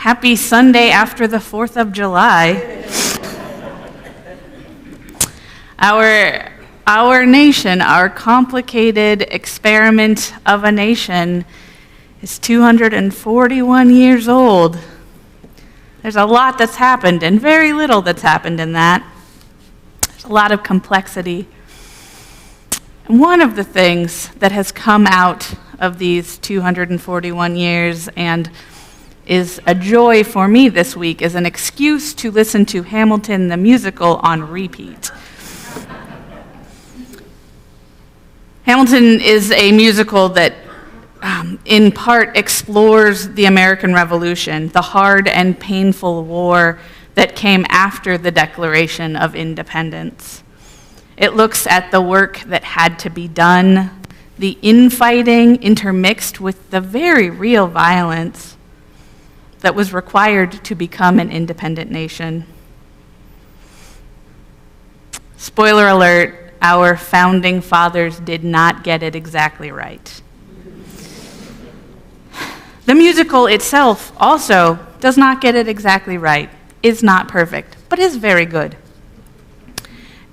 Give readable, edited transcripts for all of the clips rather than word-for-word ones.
Happy Sunday after the 4th of July. Our nation, our complicated experiment of a nation, is 241 years old. There's a lot that's happened and very little that's happened in that. There's a lot of complexity. And one of the things that has come out of these 241 years and is a joy for me this week is an excuse to listen to Hamilton the musical on repeat. Hamilton is a musical that in part explores the American Revolution, the hard and painful war that came after the Declaration of Independence. It looks at the work that had to be done, the infighting intermixed with the very real violence that was required to become an independent nation. Spoiler alert, our founding fathers did not get it exactly right. The musical itself also does not get it exactly right, is not perfect, but is very good.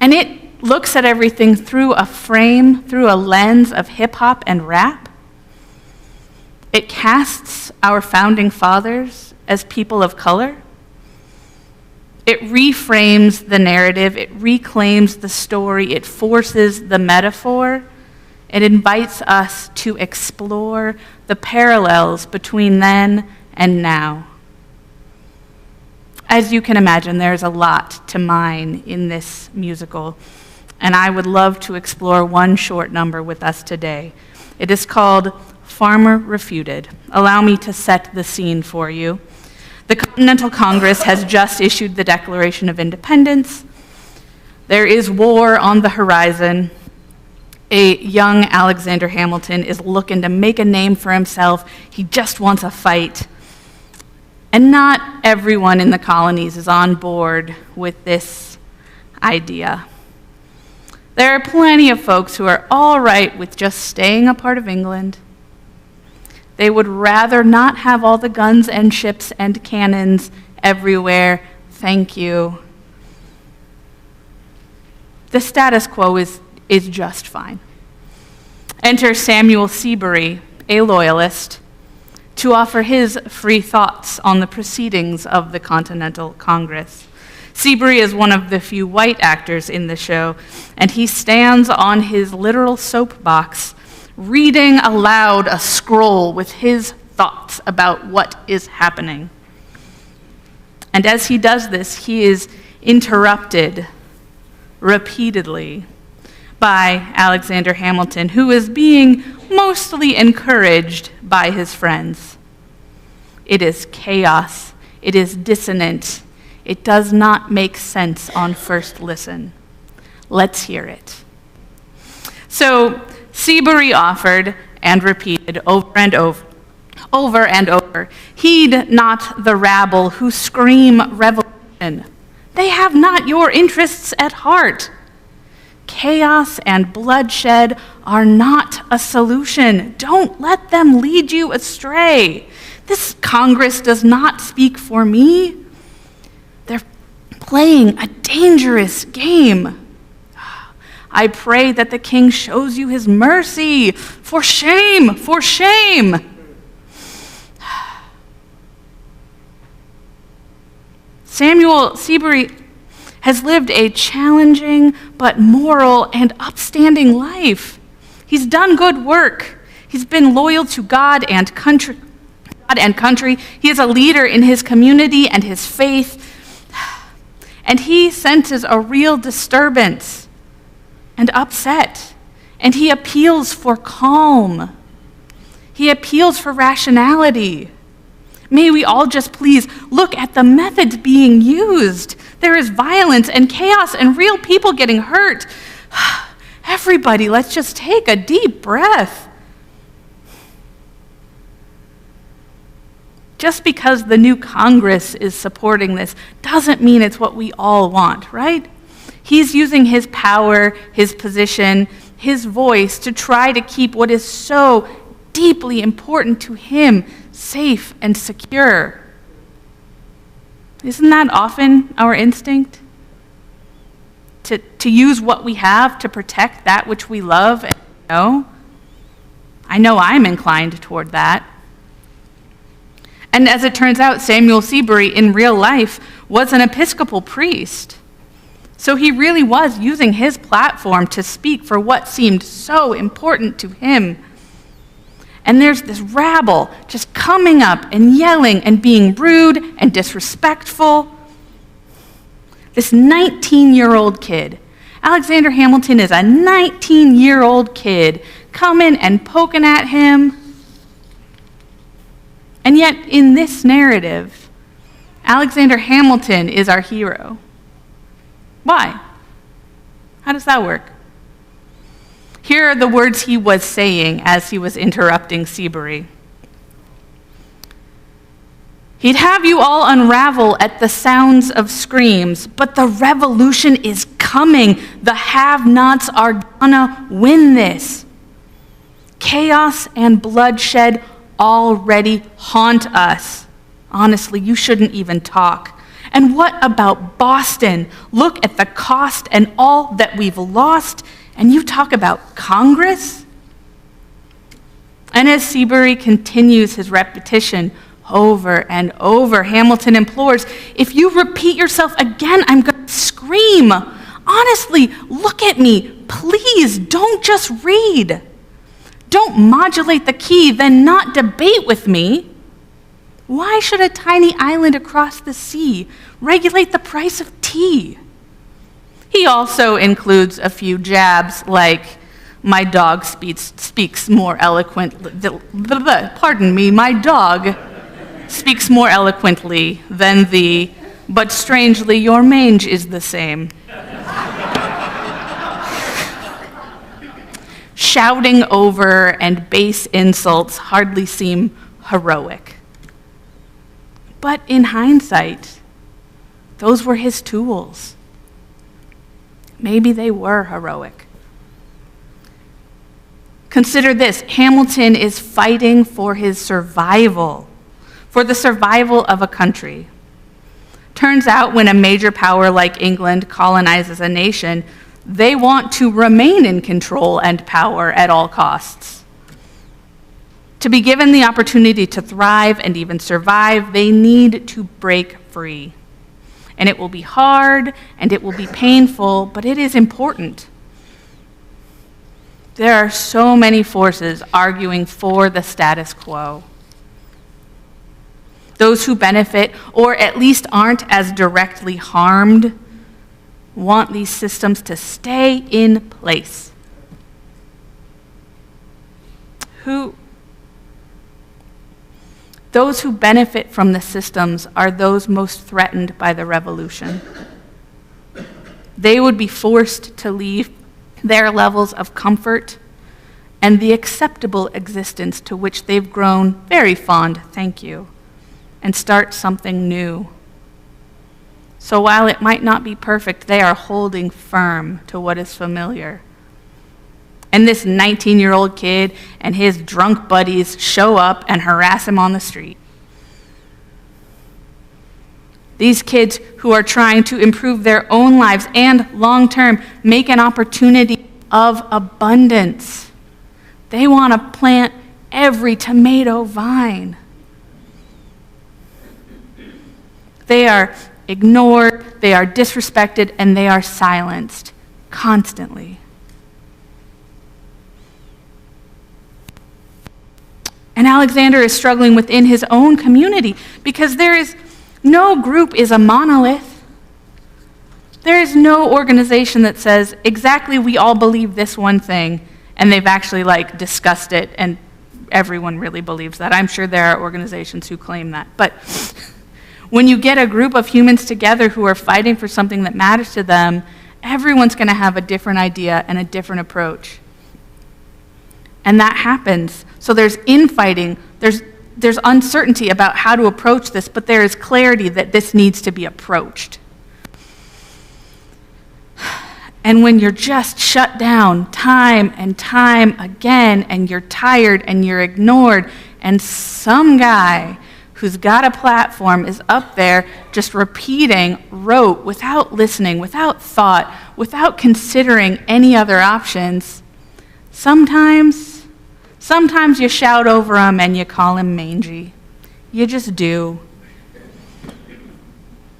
And it looks at everything through a frame, through a lens of hip-hop and rap. It casts our founding fathers as people of color. It reframes the narrative, it reclaims the story, it forces the metaphor. It invites us to explore the parallels between then and now. As you can imagine, there's a lot to mine in this musical, and I would love to explore one short number with us today. It is called Farmer Refuted. Allow me to set the scene for you. The Continental Congress has just issued the Declaration of Independence. There is war on the horizon. A young Alexander Hamilton is looking to make a name for himself. He just wants a fight. And not everyone in the colonies is on board with this idea. There are plenty of folks who are all right with just staying a part of England. They would rather not have all the guns and ships and cannons everywhere. Thank you. The status quo is just fine. Enter Samuel Seabury, a loyalist, to offer his free thoughts on the proceedings of the Continental Congress. Seabury is one of the few white actors in the show, and he stands on his literal soapbox reading aloud a scroll with his thoughts about what is happening. And as he does this, he is interrupted repeatedly by Alexander Hamilton, who is being mostly encouraged by his friends. It is chaos. It is dissonant. It does not make sense on first listen. Let's hear it. So, Seabury offered and repeated over and over, heed not the rabble who scream revolution. They have not your interests at heart. Chaos and bloodshed are not a solution. Don't let them lead you astray. This Congress does not speak for me. They're playing a dangerous game. I pray that the king shows you his mercy. For shame, for shame. Samuel Seabury has lived a challenging but moral and upstanding life. He's done good work. He's been loyal to God and country. He is a leader in his community and his faith. And he senses a real disturbance and upset, and he appeals for calm. He appeals for rationality. May we all just please look at the methods being used. There is violence and chaos and real people getting hurt. Everybody, let's just take a deep breath. Just because the new Congress is supporting this doesn't mean it's what we all want, right? He's using his power, his position, his voice to try to keep what is so deeply important to him safe and secure. Isn't that often our instinct? To use what we have to protect that which we love and know? I know I'm inclined toward that. And as it turns out, Samuel Seabury in real life was an Episcopal priest. So he really was using his platform to speak for what seemed so important to him. And there's this rabble just coming up and yelling and being rude and disrespectful. This 19-year-old kid, Alexander Hamilton is a 19-year-old kid coming and poking at him. And yet, in this narrative, Alexander Hamilton is our hero. Why? How does that work? Here are the words he was saying as he was interrupting Seabury. He'd have you all unravel at the sounds of screams, but the revolution is coming. The have-nots are gonna win this. Chaos and bloodshed already haunt us. Honestly, you shouldn't even talk. And what about Boston? Look at the cost and all that we've lost, and you talk about Congress? And as Seabury continues his repetition over and over, Hamilton implores, if you repeat yourself again, I'm going to scream. Honestly, look at me. Please, don't just read. Don't modulate the key, then not debate with me. Why should a tiny island across the sea regulate the price of tea? He also includes a few jabs like, my dog speaks more eloquently, my dog speaks more eloquently than thee, but strangely your mange is the same. Shouting over and base insults hardly seem heroic. But in hindsight, those were his tools. Maybe they were heroic. Consider this, Hamilton is fighting for his survival, for the survival of a country. Turns out when a major power like England colonizes a nation, they want to remain in control and power at all costs. To be given the opportunity to thrive and even survive, they need to break free. And it will be hard and it will be painful, but it is important. There are so many forces arguing for the status quo. Those who benefit, or at least aren't as directly harmed, want these systems to stay in place. Those who benefit from the systems are those most threatened by the revolution. They would be forced to leave their levels of comfort and the acceptable existence to which they've grown very fond, thank you, and start something new. So while it might not be perfect, they are holding firm to what is familiar. And this 19-year-old kid and his drunk buddies show up and harass him on the street. These kids who are trying to improve their own lives and long-term make an opportunity of abundance. They want to plant every tomato vine. They are ignored, they are disrespected, and they are silenced constantly. And Alexander is struggling within his own community because no group is a monolith. There is no organization that says, exactly, we all believe this one thing, and they've actually discussed it, and everyone really believes that. I'm sure there are organizations who claim that. But when you get a group of humans together who are fighting for something that matters to them, everyone's going to have a different idea and a different approach. And that happens. So there's infighting, there's uncertainty about how to approach this, but there is clarity that this needs to be approached. And when you're just shut down time and time again, and you're tired and you're ignored, and some guy who's got a platform, is up there just repeating rote without listening, without thought, without considering any other options, sometimes you shout over him and you call him mangy. You just do.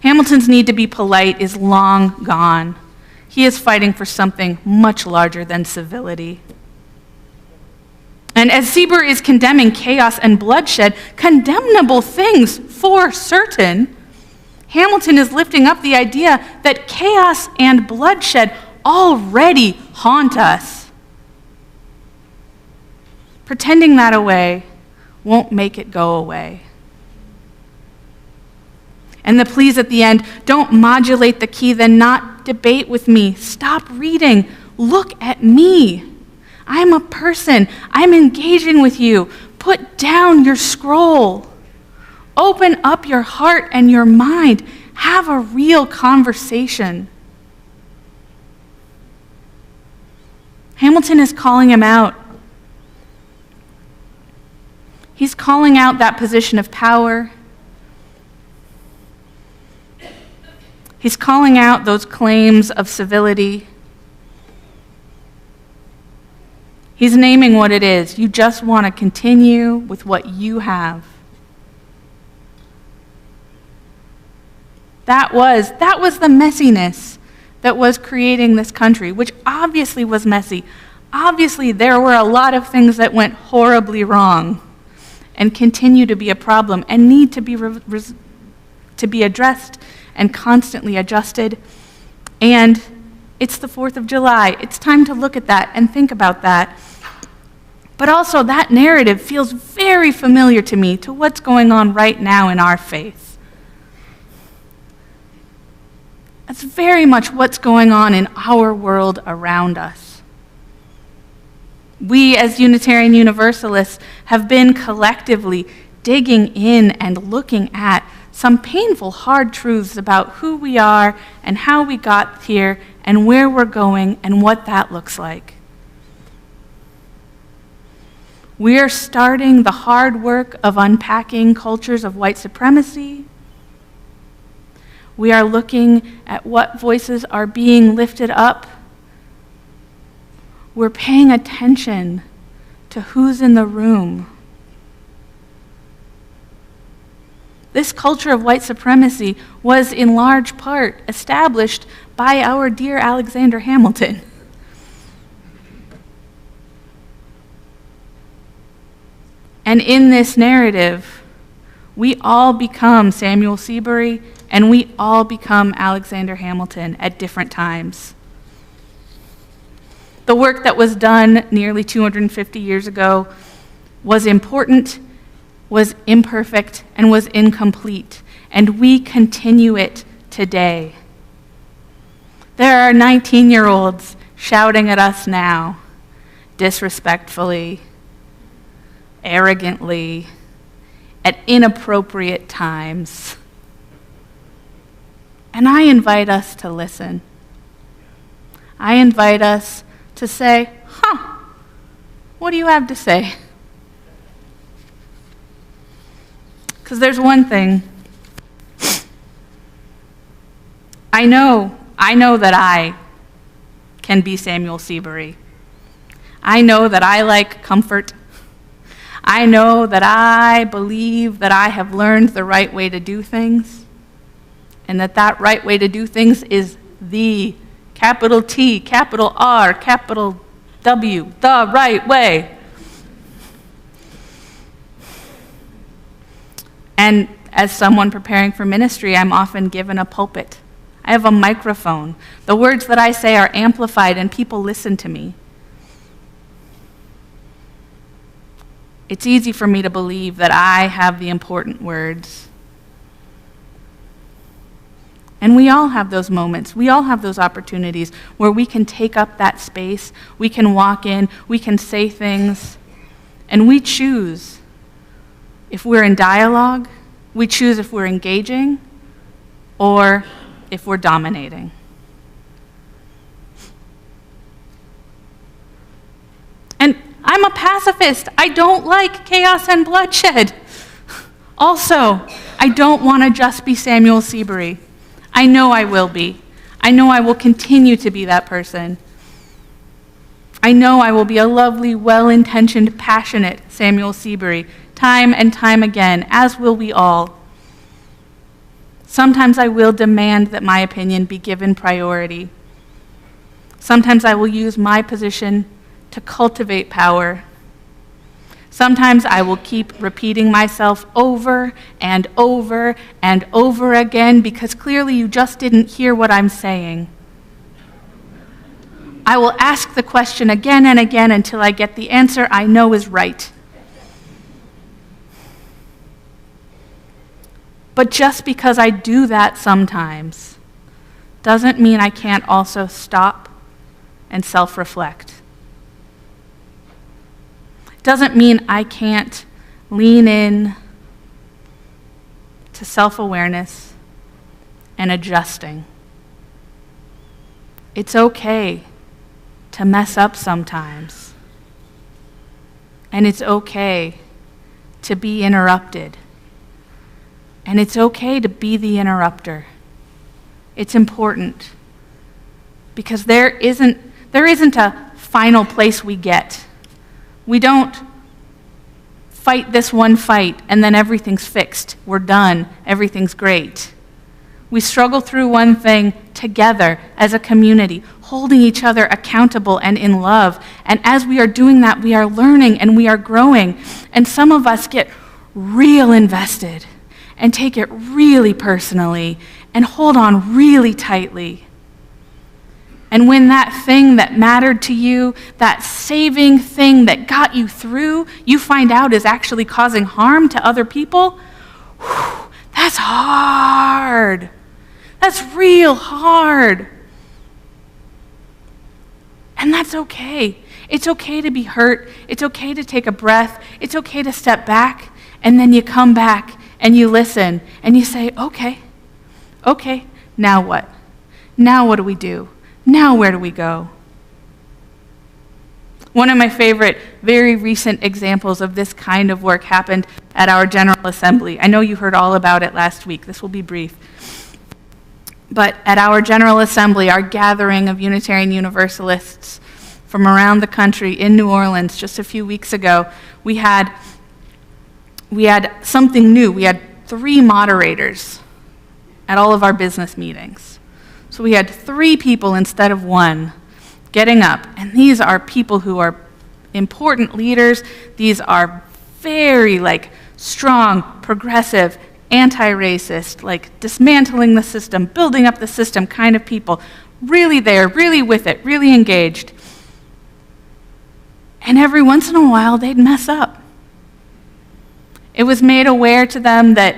Hamilton's need to be polite is long gone. He is fighting for something much larger than civility. And as Sieber is condemning chaos and bloodshed, condemnable things for certain, Hamilton is lifting up the idea that chaos and bloodshed already haunt us. Pretending that away won't make it go away. And the pleas at the end, don't modulate the key, then not debate with me. Stop reading. Look at me. I'm a person. I'm engaging with you. Put down your scroll. Open up your heart and your mind. Have a real conversation. Hamilton is calling him out. He's calling out that position of power. He's calling out those claims of civility. He's naming what it is. You just want to continue with what you have. That was the messiness that was creating this country, which obviously was messy. Obviously, there were a lot of things that went horribly wrong and continue to be a problem and need to be addressed and constantly adjusted. And it's the 4th of July. It's time to look at that and think about that. But also, that narrative feels very familiar to me, to what's going on right now in our faith. That's very much what's going on in our world around us. We, as Unitarian Universalists, have been collectively digging in and looking at some painful, hard truths about who we are and how we got here and where we're going and what that looks like. We are starting the hard work of unpacking cultures of white supremacy. We are looking at what voices are being lifted up. We're paying attention to who's in the room. This culture of white supremacy was in large part established by our dear Alexander Hamilton. And in this narrative, we all become Samuel Seabury and we all become Alexander Hamilton at different times. The work that was done nearly 250 years ago was important, was imperfect, and was incomplete, and we continue it today. There are 19-year-olds shouting at us now, disrespectfully, arrogantly, at inappropriate times. And I invite us to listen. I invite us to say, what do you have to say? Because there's one thing. I know that I can be Samuel Seabury. I know that I like comfort. I know that I believe that I have learned the right way to do things, and that right way to do things is the capital T, capital R, capital W, the right way. And as someone preparing for ministry, I'm often given a pulpit. I have a microphone. The words that I say are amplified and people listen to me. It's easy for me to believe that I have the important words. And we all have those moments. We all have those opportunities where we can take up that space. We can walk in. We can say things. And we choose if we're in dialogue. We choose if we're engaging or if we're dominating. And I'm a pacifist. I don't like chaos and bloodshed. Also, I don't want to just be Samuel Seabury. I know I will be. I know I will continue to be that person. I know I will be a lovely, well-intentioned, passionate Samuel Seabury, time and time again, as will we all. Sometimes I will demand that my opinion be given priority. Sometimes I will use my position to cultivate power. Sometimes I will keep repeating myself over and over and over again because clearly you just didn't hear what I'm saying. I will ask the question again and again until I get the answer I know is right. But just because I do that sometimes doesn't mean I can't also stop and self-reflect. Doesn't mean I can't lean in to self-awareness and adjusting. It's okay to mess up sometimes. And it's okay to be interrupted. And it's okay to be the interrupter. It's important because there isn't a final place we get. We don't fight this one fight and then everything's fixed. We're done. Everything's great. We struggle through one thing together as a community, holding each other accountable and in love. And as we are doing that, we are learning and we are growing. And some of us get real invested and take it really personally and hold on really tightly. And when that thing that mattered to you, that saving thing that got you through, you find out is actually causing harm to other people, that's hard. That's real hard. And that's okay. It's okay to be hurt. It's okay to take a breath. It's okay to step back, and then you come back and you listen and you say, okay, now what? Now what do we do? Now where do we go? One of my favorite, very recent examples of this kind of work happened at our General Assembly. I know you heard all about it last week. This will be brief. But at our General Assembly, our gathering of Unitarian Universalists from around the country in New Orleans just a few weeks ago, we had something new. We had 3 moderators at all of our business meetings. So we had 3 people instead of 1 getting up. And these are people who are important leaders. These are very strong, progressive, anti-racist, dismantling the system, building up the system kind of people. Really there, really with it, really engaged. And every once in a while, they'd mess up. It was made aware to them that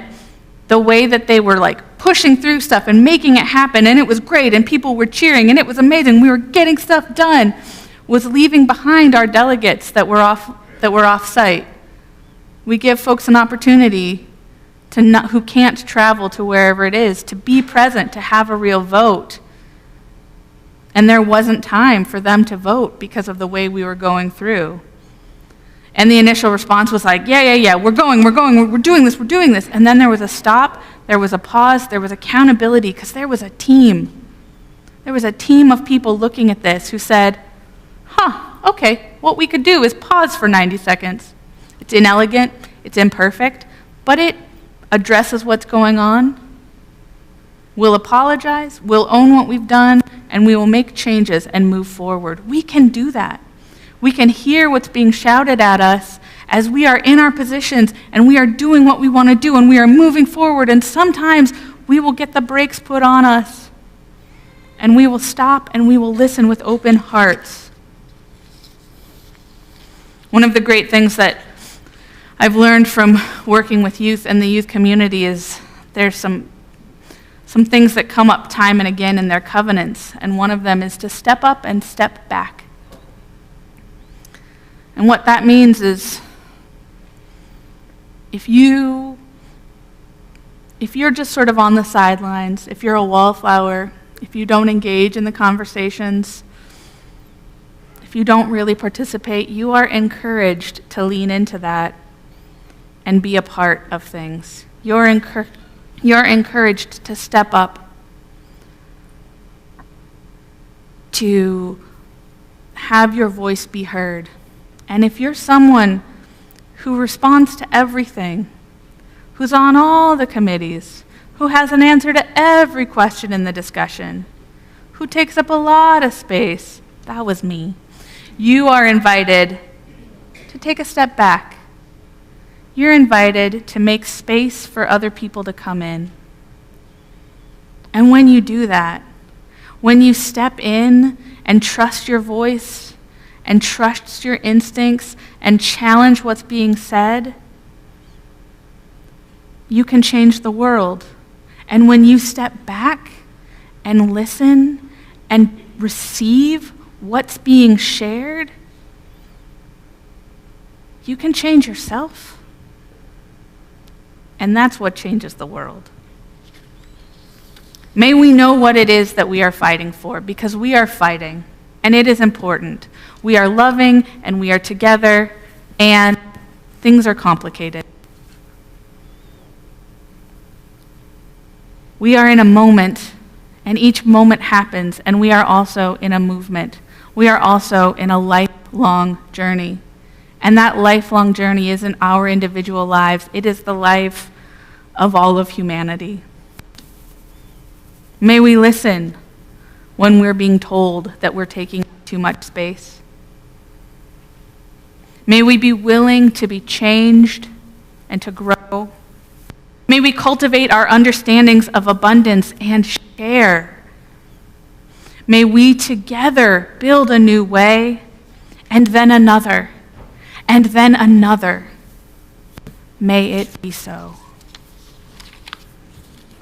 the way that they were pushing through stuff and making it happen, and it was great, and people were cheering, and it was amazing, we were getting stuff done, was leaving behind our delegates that were off-site. We give folks an opportunity who can't travel to wherever it is, to be present, to have a real vote. And there wasn't time for them to vote because of the way we were going through. And the initial response was yeah, we're going, we're doing this. And then there was a stop, there was a pause, there was accountability, because there was a team. There was a team of people looking at this who said, okay, what we could do is pause for 90 seconds. It's inelegant, it's imperfect, but it addresses what's going on. We'll apologize, we'll own what we've done, and we will make changes and move forward. We can do that. We can hear what's being shouted at us as we are in our positions and we are doing what we want to do and we are moving forward, and sometimes we will get the brakes put on us and we will stop and we will listen with open hearts. One of the great things that I've learned from working with youth and the youth community is there's some things that come up time and again in their covenants, and one of them is to step up and step back. And what that means is if you're just sort of on the sidelines, if you're a wallflower, if you don't engage in the conversations, if you don't really participate, you are encouraged to lean into that and be a part of things. You're encouraged to step up, to have your voice be heard. And if you're someone who responds to everything, who's on all the committees, who has an answer to every question in the discussion, who takes up a lot of space, that was me. You are invited to take a step back. You're invited to make space for other people to come in. And when you do that, when you step in and trust your voice and trust your instincts and challenge what's being said, you can change the world. And when you step back and listen and receive what's being shared, you can change yourself. And that's what changes the world. May we know what it is that we are fighting for, because we are fighting, and it is important. We are loving, and we are together, and things are complicated. We are in a moment, and each moment happens, and we are also in a movement. We are also in a lifelong journey. And that lifelong journey isn't our individual lives. It is the life of all of humanity. May we listen when we're being told that we're taking too much space. May we be willing to be changed and to grow. May we cultivate our understandings of abundance and share. May we together build a new way, and then another, and then another. May it be so.